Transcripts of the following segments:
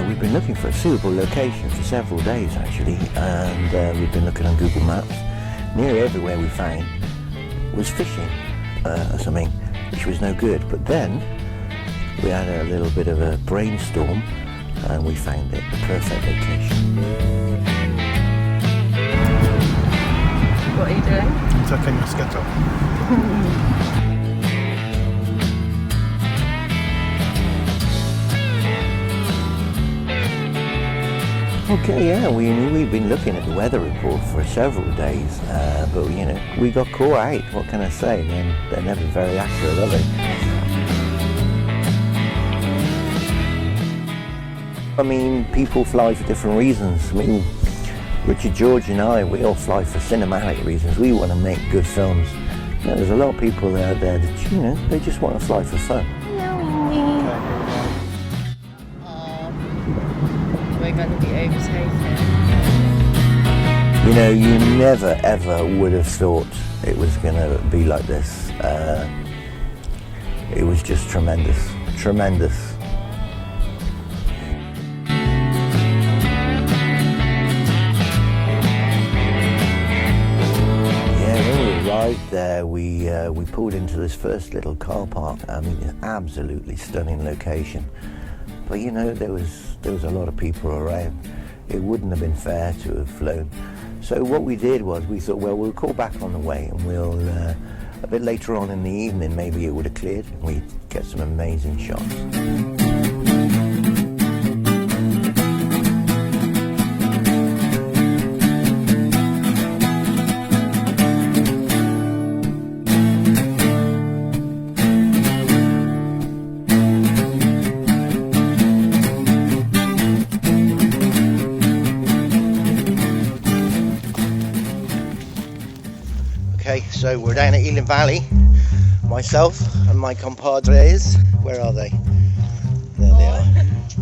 we've been looking for a suitable location for several days actually, and we've been looking on Google Maps. Nearly everywhere we found was fishing or something, which was no good. But then we had a little bit of a brainstorm and we found it, the perfect location. What are you doing? I'm tucking my skirt up. Okay, yeah, we've been looking at the weather report for several days, but you know, we got caught out. What can I say? They're never very accurate, are they? I mean, people fly for different reasons. I mean, Richard, Georgie and I, we all fly for cinematic reasons. We want to make good films. You know, there's a lot of people out there that, you know, they just want to fly for fun. We're going to be overtaken. You know, you never ever would have thought it was going to be like this. It was just tremendous, tremendous. Yeah, when we arrived there, we pulled into this first little car park. I mean, an absolutely stunning location. But you know, there was a lot of people around. It wouldn't have been fair to have flown. So what we did was we thought, well, we'll call back on the way and we'll, a bit later on in the evening, maybe it would have cleared and we'd get some amazing shots. Okay, so we're down at Elan Valley. Myself and my compadres. Where are they? There they are.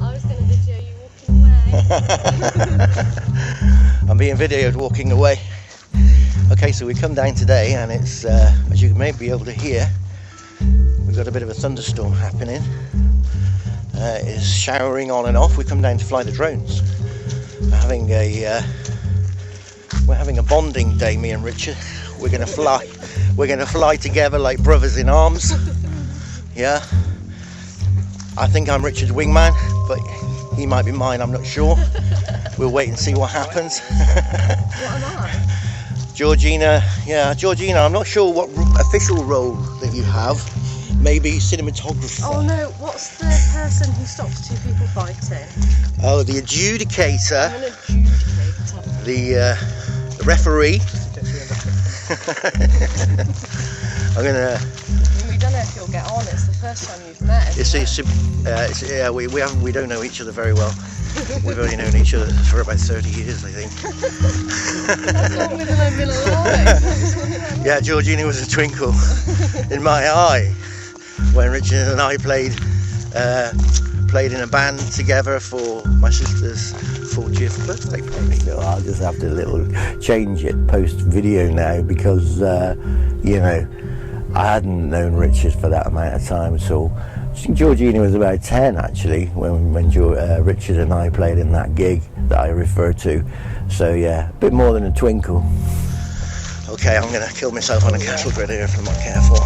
I was going to video you walking away. I'm being videoed walking away. Okay, so we come down today and it's, as you may be able to hear, we've got a bit of a thunderstorm happening. It's showering on and off. We come down to fly the drones. We're having a bonding day, me and Richard. We're gonna fly. We're gonna fly together like brothers in arms. Yeah. I think I'm Richard's wingman, but he might be mine. I'm not sure. We'll wait and see what happens. What am I? Georgina. Yeah, Georgina. I'm not sure what official role that you have. Maybe cinematographer. Oh no! What's the person who stops two people fighting? Oh, the adjudicator. I'm an adjudicator. The referee. I'm gonna. We don't know if you'll get on. It's the first time you've met. Yeah, we don't know each other very well. We've only known each other for about 30 years, I think. That's longer than I've been alive. Yeah, Georgina was a twinkle in my eye when Richard and I played in a band together for my sister's 40th birthday party. So I'll just have to change it post video now because you know, I hadn't known Richard for that amount of time at all. I think Georgina was about 10 actually when Richard and I played in that gig that I referred to. So yeah, a bit more than a twinkle. Okay, I'm going to kill myself on a cattle grid here if I'm not careful.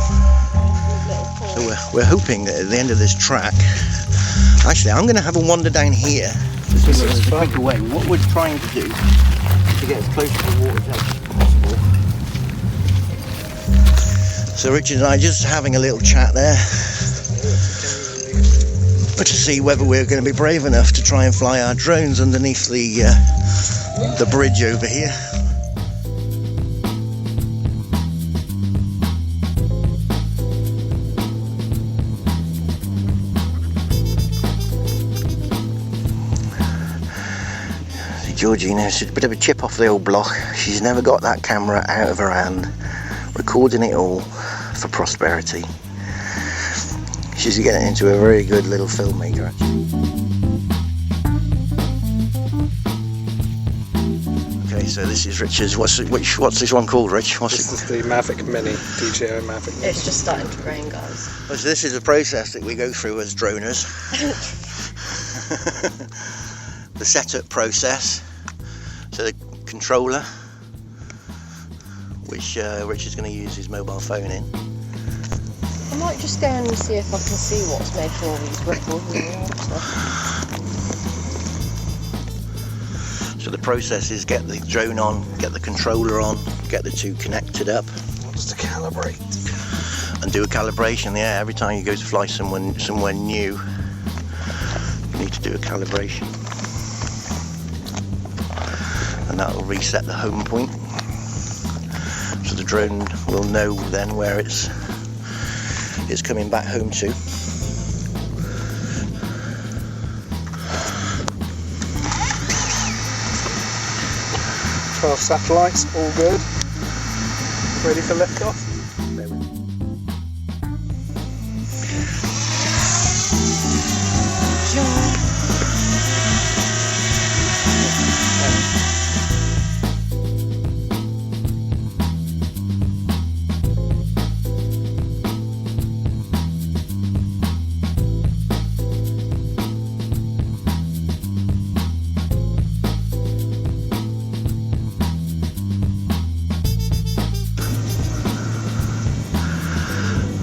So we're hoping that at the end of this track, actually I'm going to have a wander down here to see whether there's a quicker way. What we're trying to do is to get as close to the water's edge as possible. So Richard and I just having a little chat there to see whether we're going to be brave enough to try and fly our drones underneath the bridge over here. Georgina is a bit of a chip off the old block. She's never got that camera out of her hand, recording it all for prosperity. She's getting into a very good little filmmaker actually. Okay, so this is Richard's. What's this one called, Rich? This is the Mavic Mini, DJI Mavic Mini. It's just starting to rain, guys. So this is a process that we go through as droners. the setup process. So the controller, which Richard's going to use his mobile phone in. I might just go and see if I can see what's making all these ripples in the water. So the process is get the drone on, get the controller on, get the two connected up. Wants to calibrate. And do a calibration. Yeah, every time you go to fly somewhere new, you need to do a calibration. And that will reset the home point. So the drone will know then where it's coming back home to. Satellites, all good. Ready for liftoff?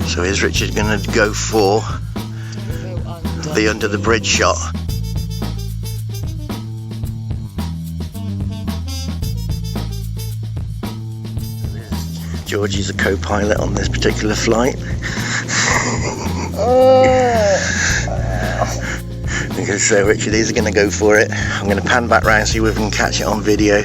So is Richard going to go for the under the bridge shot? Georgie's a co-pilot on this particular flight. Okay, so Richard is going to go for it. I'm going to pan back round, see if we can catch it on video.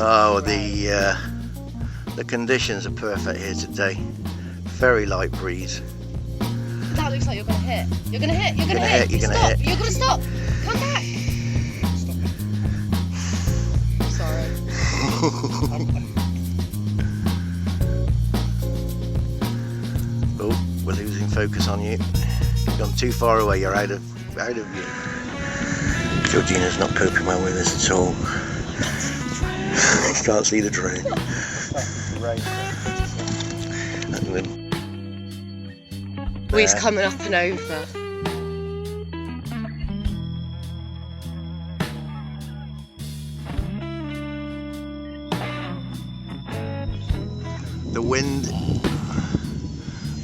Oh, the conditions are perfect here today. Very light breeze. That looks like you're gonna hit. You're gonna hit. You're gonna hit. You're gonna stop. hit. You're gonna stop. Come back. Sorry. Oh, we're losing focus on you. You've gone too far away. You're out of view. Georgina's not coping well with this at all. Can't see the drone. We's coming up and over. The wind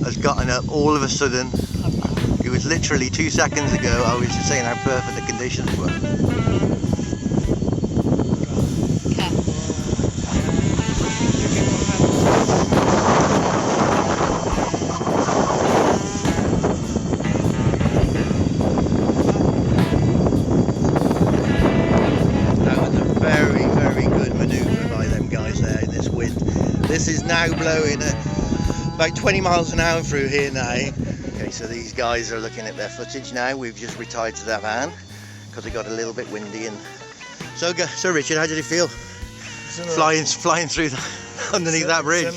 has gotten up all of a sudden. It was literally 2 seconds ago I was just saying how perfect the conditions were. This is now blowing at about 20 miles an hour through here now. Okay, so these guys are looking at their footage now. We've just retired to their van because it got a little bit windy. And so Richard, how did it feel? Flying through underneath that bridge.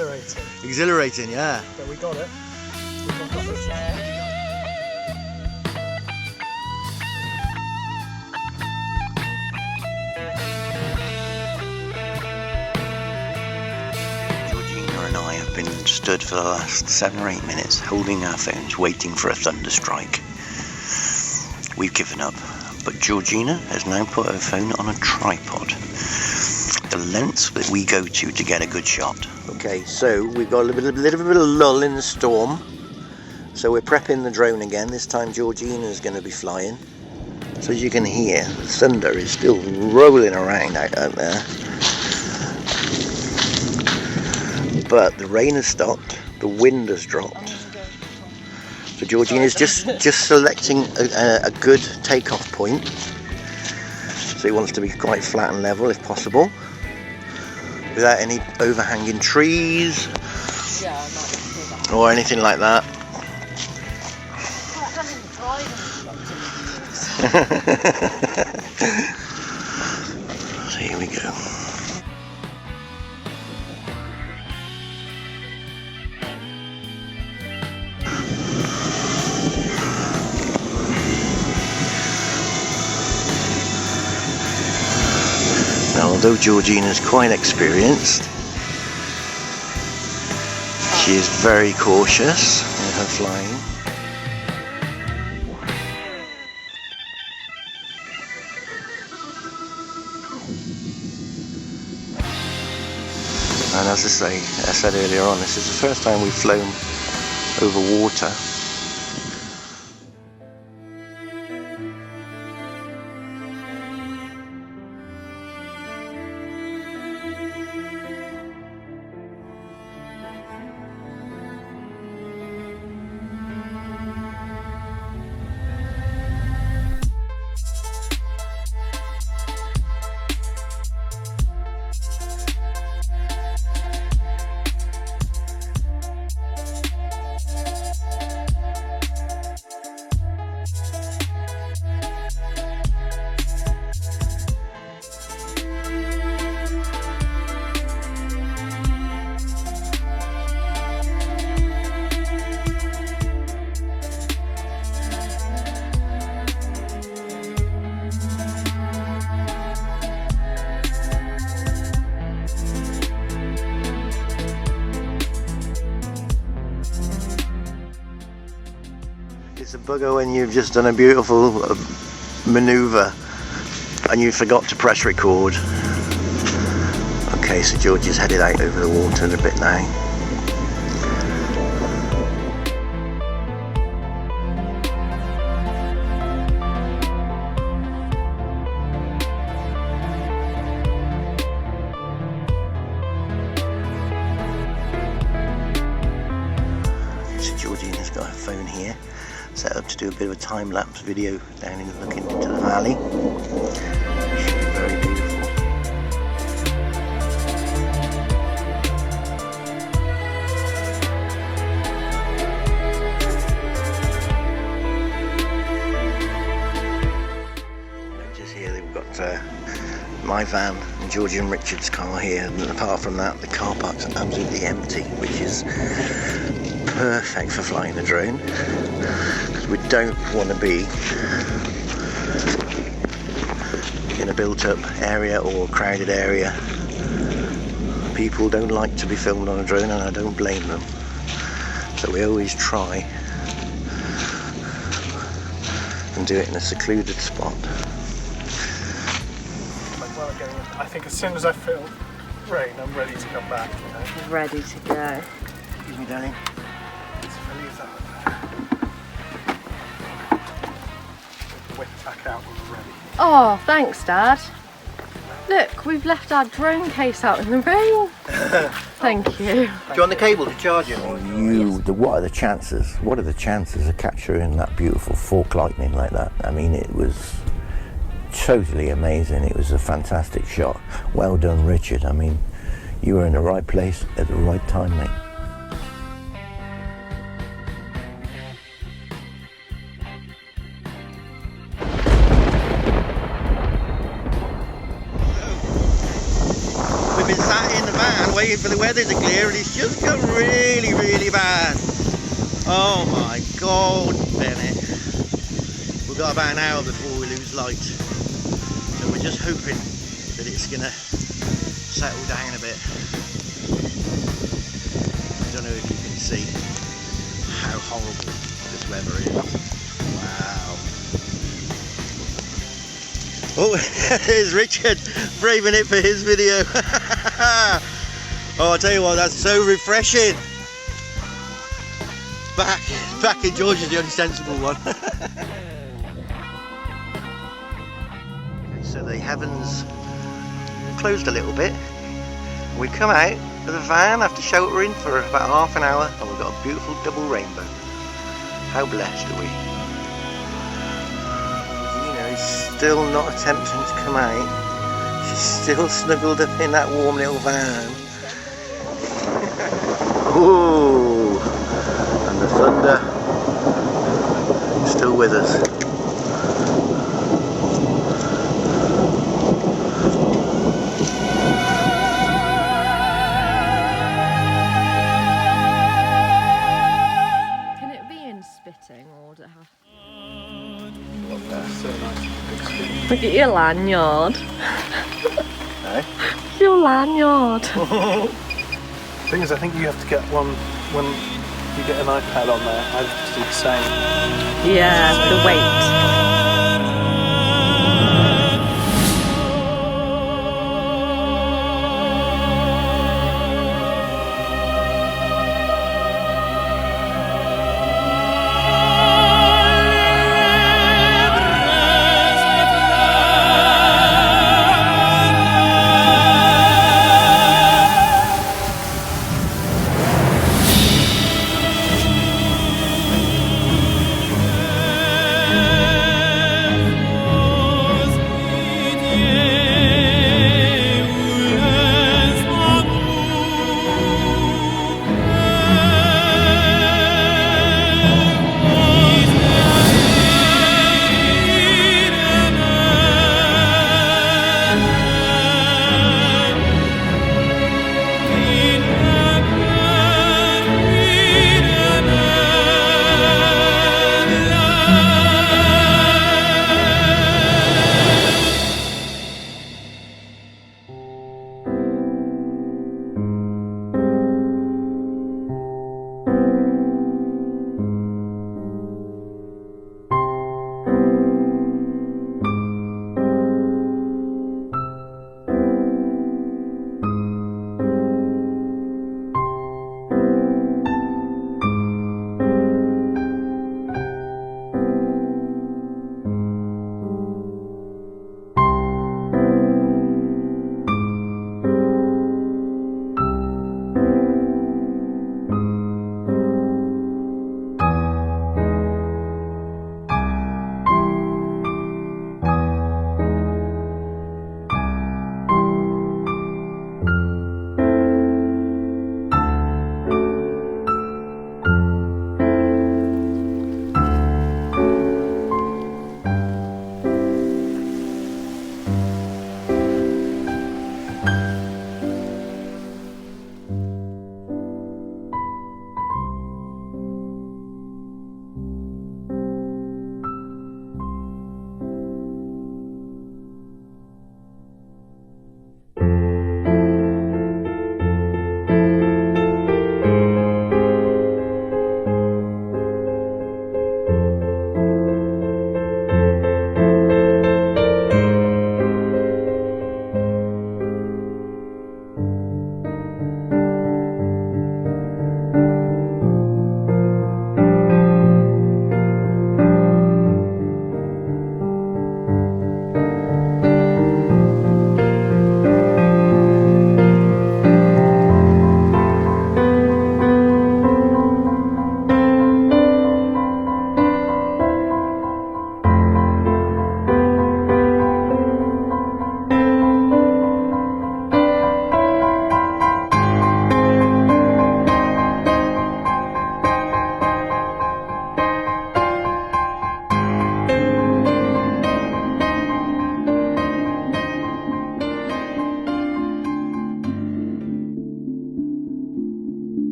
Exhilarating, yeah. But we got it. Stood for the last 7 or 8 minutes holding our phones waiting for a thunderstrike. We've given up, but Georgina has now put her phone on a tripod. The lengths that we go to get a good shot. Okay, so we've got a little bit of lull in the storm, so we're prepping the drone again. This time Georgina's going to be flying. So as you can hear, the thunder is still rolling around out there. But the rain has stopped, the wind has dropped. So Georgina's just selecting a good takeoff point. So he wants to be quite flat and level if possible, without any overhanging trees or anything like that. So here we go. Although Georgina's quite experienced, she is very cautious in her flying. And as I said earlier on, this is the first time we've flown over water. It's a bugger when you've just done a beautiful manoeuvre and you forgot to press record. Okay, so George is headed out over the water in a bit now. So Georgina's got her phone here, set up to do a bit of a time-lapse video down in looking into the valley. Should be very beautiful. Just here we've got my van and Georgie and Richard's car here, and apart from that the car park's absolutely empty, which is perfect for flying a drone, because we don't want to be in a built-up area or crowded area. People don't like to be filmed on a drone, and I don't blame them, so we always try and do it in a secluded spot. I think as soon as I feel rain, I'm ready to come back. You know? Ready to go. Excuse me, darling. Back out when we're ready. Oh, thanks, Dad. Look, we've left our drone case out in the rain. Thank you. Do you want the cable to charge it? What are the chances? What are the chances of capturing that beautiful fork lightning like that? I mean, it was totally amazing. It was a fantastic shot. Well done, Richard. I mean, you were in the right place at the right time, mate. We've been sat in the van waiting for the weather to clear, and it's just got really, really bad. Oh my God, Bennett. We've got about an hour before we lose light. So we're just hoping that it's going to settle down a bit. I don't know if you can see how horrible this weather is. Wow. Oh, there's Richard braving it for his video. Oh, I'll tell you what, that's so refreshing. Back in Georgia is the only sensible one. So the heavens closed a little bit. We come out of the van after sheltering for about half an hour, and we've got a beautiful double rainbow. How blessed are we? Is still not attempting to come out. She's still snuggled up in that warm little van. Ooh, and the thunder still with us. Can it be in spitting, or does it have... So nice. Look at your lanyard. No? your lanyard. Thing is, I think you have to get one when you get an iPad on there. I have to do the same. Yeah, the weight.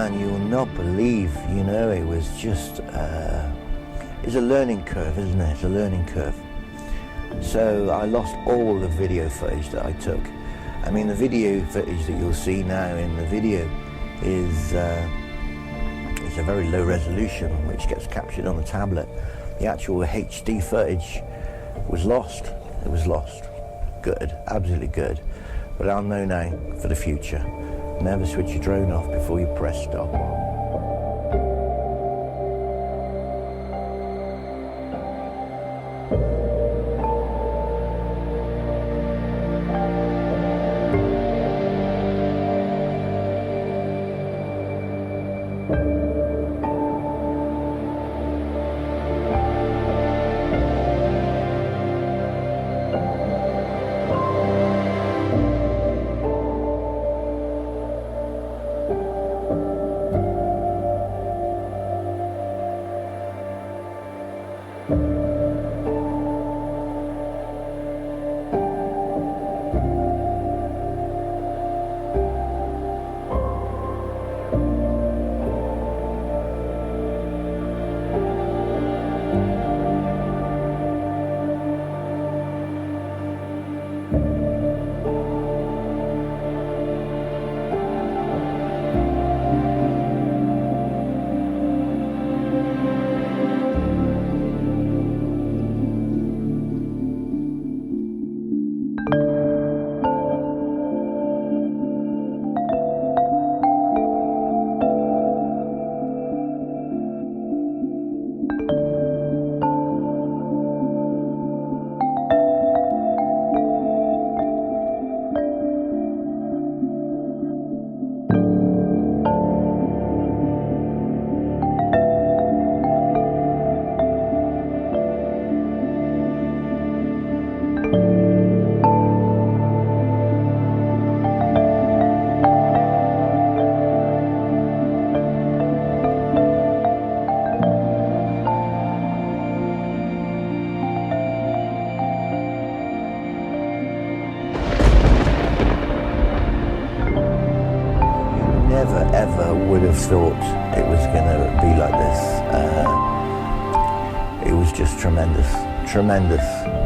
man, you will not believe, you know, it was just, it's a learning curve, isn't it? It's a learning curve. So I lost all the video footage that I took. I mean, the video footage that you'll see now in the video is it's a very low resolution, which gets captured on the tablet. The actual HD footage was lost. It was lost. Good, absolutely good. But I'll know now for the future. Never switch your drone off before you press stop. Never ever would have thought it was going to be like this. It was just tremendous, tremendous.